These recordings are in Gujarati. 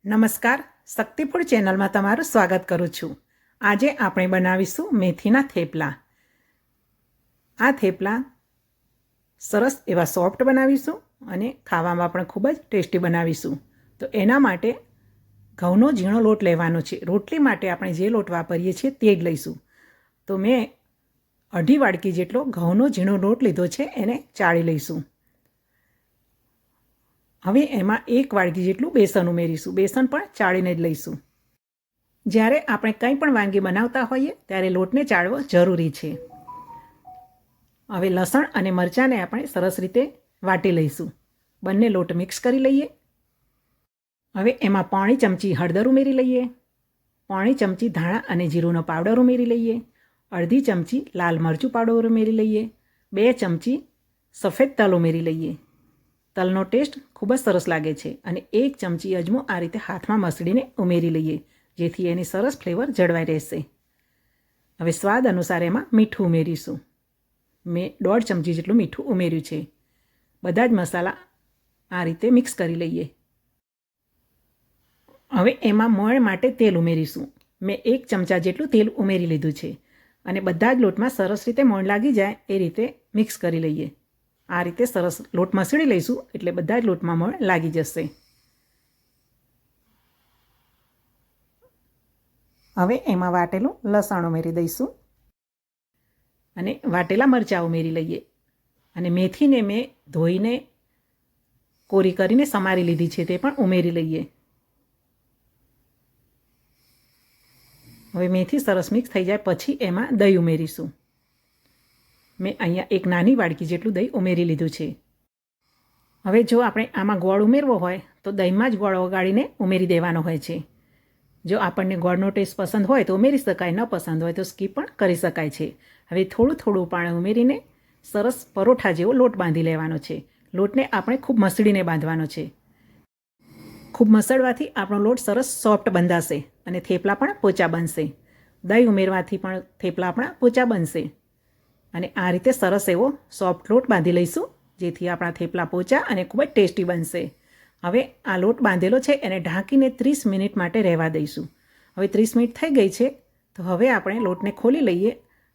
નમસ્કાર, શક્તિફૂડ ચેનલમાં તમારું સ્વાગત કરું છું. આજે આપણે બનાવીશું મેથીના થેપલા. આ થેપલા સરસ એવા સોફ્ટ બનાવીશું અને ખાવામાં પણ ખૂબ જ ટેસ્ટી બનાવીશું. તો એના માટે ઘઉંનો ઝીણો લોટ લેવાનો છે. રોટલી માટે આપણે જે લોટ વાપરીએ છીએ તે જ લઈશું. તો મેં 2.5 વાડકી જેટલો ઘઉંનો ઝીણો લોટ લીધો છે, એને ચાળી લઈશું. હવે એમાં 1 વાડકી જેટલું બેસન ઉમેરીશું. બેસન પણ ચાળીને જ લઈશું. જ્યારે આપણે કંઈ પણ વાનગી બનાવતા હોઈએ ત્યારે લોટને ચાળવો જરૂરી છે. હવે લસણ અને મરચાંને આપણે સરસ રીતે વાટી લઈશું. બંને લોટ મિક્સ કરી લઈએ. હવે એમાં 1 ચમચી હળદર ઉમેરી લઈએ. 1 ચમચી ધાણા અને જીરુંનો પાવડર ઉમેરી લઈએ. 1/2 ચમચી લાલ મરચું પાવડર ઉમેરી લઈએ. 2 ચમચી સફેદ તલ ઉમેરી લઈએ. તલનો ટેસ્ટ ખૂબ જ સરસ લાગે છે. અને 1 ચમચી અજમો આ રીતે હાથમાં મસળીને ઉમેરી લઈએ, જેથી એની સરસ ફ્લેવર જળવાઈ રહેશે. હવે સ્વાદ અનુસાર એમાં મીઠું ઉમેરીશું. મેં 1.5 ચમચી જેટલું મીઠું ઉમેર્યું છે. બધા જ મસાલા આ રીતે મિક્સ કરી લઈએ. હવે એમાં મોણ માટે તેલ ઉમેરીશું. મેં 1 ચમચા જેટલું તેલ ઉમેરી લીધું છે અને બધા જ લોટમાં સરસ રીતે મોણ લાગી જાય એ રીતે મિક્સ કરી લઈએ. આ રીતે સરસ લોટ મસળી લઈશું એટલે બધા જ લોટમાં મોણ લાગી જશે. હવે એમાં વાટેલું લસણ ઉમેરી દઈશું અને વાટેલા મરચાં ઉમેરી લઈએ. અને મેથીને મેં ધોઈને કોરી કરીને સમારી લીધી છે, તે પણ ઉમેરી લઈએ. હવે મેથી સરસ મિક્સ થઈ જાય પછી એમાં દહીં ઉમેરીશું. મેં અહીંયા 1 નાની વાડકી જેટલું દહીં ઉમેરી લીધું છે. હવે જો આપણે આમાં ગોળ ઉમેરવો હોય તો દહીંમાં જ ગોળ ઓગાળીને ઉમેરી દેવાનો હોય છે. જો આપણને ગોળનો ટેસ્ટ પસંદ હોય તો ઉમેરી શકાય, ન પસંદ હોય તો સ્કીપ પણ કરી શકાય છે. હવે થોડું થોડું પાણી ઉમેરીને સરસ પરોઠા જેવો લોટ બાંધી લેવાનો છે. લોટને આપણે ખૂબ મસળીને બાંધવાનો છે. ખૂબ મસળવાથી આપણો લોટ સરસ સોફ્ટ બંધાશે અને થેપલા પણ પોચા બનશે. દહીં ઉમેરવાથી પણ થેપલા આપણા પોચા બનશે. અને આ રીતે સરસ એવો સોફ્ટ લોટ બાંધી લઈશું, જેથી આપણા થેપલા પોચા અને ખૂબ જ ટેસ્ટી બનશે. હવે આ લોટ બાંધેલો છે એને ઢાંકીને 30 મિનિટ માટે રહેવા દઈશું. હવે 30 મિનિટ થઈ ગઈ છે, તો હવે આપણે લોટને ખોલી લઈએ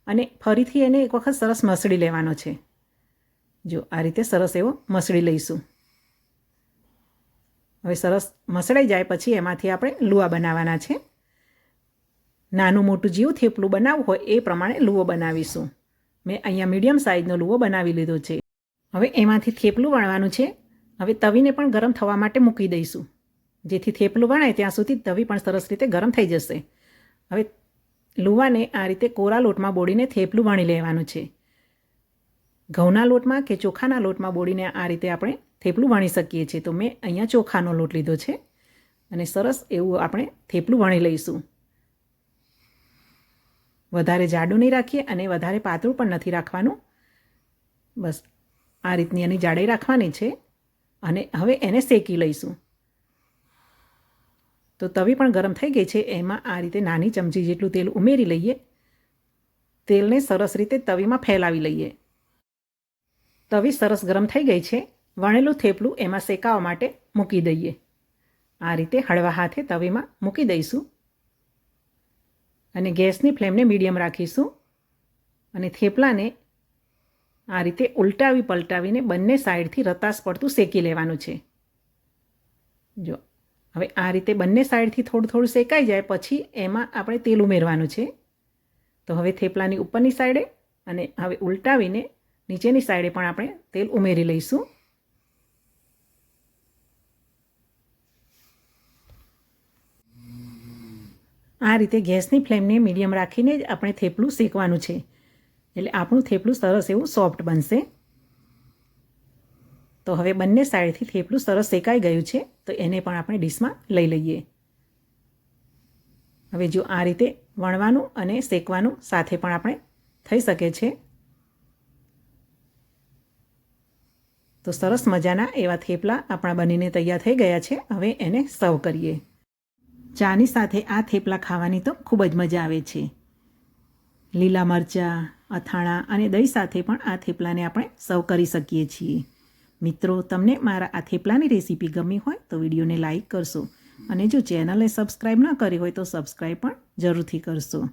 અને ફરીથી એને એક વખત સરસ મસળી લેવાનો છે. જો આ રીતે સરસ એવો મસળી લઈશું. હવે સરસ મસળાઈ જાય પછી એમાંથી આપણે લુઆ બનાવવાના છે. નાનું મોટું જેવું થેપલું બનાવવું હોય એ પ્રમાણે લુઓ બનાવીશું. મેં અહીંયા મીડિયમ સાઇઝનો લુઓ બનાવી લીધો છે. હવે એમાંથી થેપલું વણવાનું છે. હવે તવીને પણ ગરમ થવા માટે મૂકી દઈશું, જેથી થેપલું વણાય ત્યાં સુધી તવી પણ સરસ રીતે ગરમ થઈ જશે. હવે લુવાને આ રીતે કોરા લોટમાં બોળીને થેપલું વણી લેવાનું છે. ઘઉંના લોટમાં કે ચોખાના લોટમાં બોળીને આ રીતે આપણે થેપલું વણી શકીએ છીએ. તો મેં અહીંયા ચોખાનો લોટ લીધો છે અને સરસ એવું આપણે થેપલું વણી લઈશું. વધારે જાડું નહીં રાખીએ અને વધારે પાતળું પણ નથી રાખવાનું. બસ આ રીતની એની જાડાઈ રાખવાની છે. અને હવે એને શેકી લઈશું. તો તવી પણ ગરમ થઈ ગઈ છે. એમાં આ રીતે નાની ચમચી જેટલું તેલ ઉમેરી લઈએ. તેલને સરસ રીતે તવીમાં ફેલાવી લઈએ. તવી સરસ ગરમ થઈ ગઈ છે. વણેલું થેપલું એમાં શેકાવા માટે મૂકી દઈએ. આ રીતે હળવા હાથે તવીમાં મૂકી દઈશું અને ગેસની ફ્લેમને મીડિયમ રાખીશું. અને થેપલાને આ રીતે ઉલટાવી પલટાવીને બંને સાઈડથી રતાસ પડતું શેકી લેવાનું છે. જો હવે આ રીતે બંને સાઈડથી થોડું થોડું શેકાઈ જાય પછી એમાં આપણે તેલ ઉમેરવાનું છે. તો હવે થેપલાની ઉપરની સાઈડે અને હવે ઉલટાવીને નીચેની સાઈડે પણ આપણે તેલ ઉમેરી લઈશું. આ રીતે ગેસની ફ્લેમને મીડિયમ રાખીને જ આપણે થેપલું શેકવાનું છે, એટલે આપણું થેપલું સરસ એવું સોફ્ટ બનશે. તો હવે બંને સાઈડથી થેપલું સરસ શેકાઈ ગયું છે, તો એને પણ આપણે ડીશમાં લઈ લઈએ. હવે જો આ રીતે વણવાનું અને શેકવાનું સાથે પણ આપણે થઈ શકે છે. તો સરસ મજાના એવા થેપલા આપણા બનીને તૈયાર થઈ ગયા છે. હવે એને સર્વ કરીએ. ચાની સાથે આ થેપલા ખાવાની તો ખૂબ જ મજા આવે છે. લીલા મરચાં, અથાણાં અને દહીં સાથે પણ આ થેપલાને આપણે સર્વ કરી શકીએ છીએ. મિત્રો, તમને મારા આ થેપલાની રેસીપી ગમી હોય તો વિડીયોને લાઈક કરશો અને જો ચેનલે સબસ્ક્રાઈબ ન કરી હોય તો સબસ્ક્રાઈબ પણ જરૂરથી કરશો.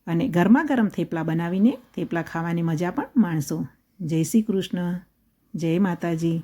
અને ગરમા ગરમ થેપલા બનાવીને થેપલા ખાવાની મજા પણ માણશો. જય શ્રી કૃષ્ણ, જય માતાજી.